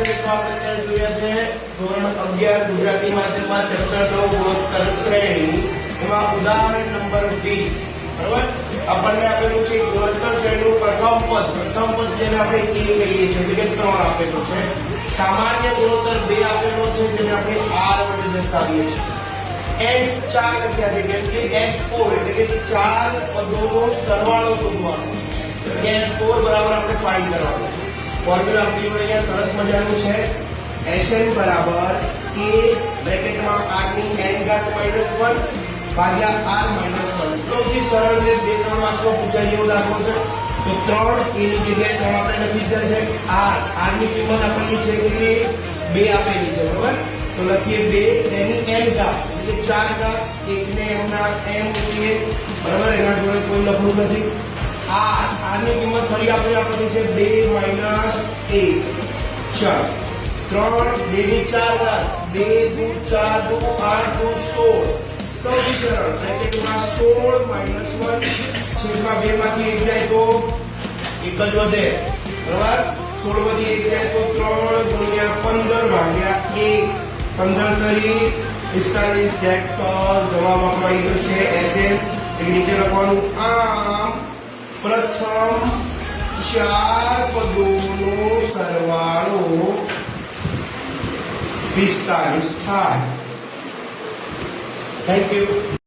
મિત્રો આપણે જોયા છે ધોરણ 11 ગુજરાતી માધ્યમમાં ચેપ્ટર 9 ગુણોત્તર શ્રેણી એમાં ઉદાહરણ નંબર 20 બરાબર આપણને આપેલું છે ગુણોત્તર શ્રેણીનું પ્રથમ પદ જેને આપણે a કહીએ છીએ એટલે કે 3 આપેલું છે સામાન્ય ગુણોત્તર 2 આપેલો છે જેને આપણે r વડે દર્શાવીએ છીએ n 4 લખ્યા છે કેમ કે s4 એટલે કે 4 પદોનો સરવાળો શોધવાનો છે s4 બરાબર આપણે ફાઇન્ડ કરવાનું છે ફોર્મ્યુલા આપણી જોડે અહીંયા સરસ મજાનું છે Sn બરાબર a બ્રેકેટમાં r ની n ઘાત -1 ભાગ્યા r -1 સૌથી સરળ જે 2-3 માર્ક્સમાં પૂછાય એવું દાખલો છે તો 3 a ની જગ્યાએ 3 આપણે લખી દીધા છે r ની કિંમત આપેલી છે કે 2 આપેલી છે બરાબર તો લખીએ 2 એની n ઘાત એટલે 4 ઘાત 1 ને m ના m મૂકીએ બરાબર એના જોડે કોઈ લખવું નથી r ની કિંમત ફરી આપણે આપેલી છે 2 - 1 4 3 2 ની 4 ઘાત 2 2 4 2 8 2 16 સૌથી સરળ બ્રેકેટમાં 16 - 1 છેદમાં 2 માંથી 1 જાય તો 1 જ વધે બરાબર 16 માંથી 1 જાય તો 3 ગુણ્યા 15 ભાગ્યા 1 15 કરી 45 that જવાબ આપણો આવી ગયો છે Sn એટલે નીચે લખવાનું આમ પ્રથમ 4 પદોનો સરવાળો 45 થાય. Thank you.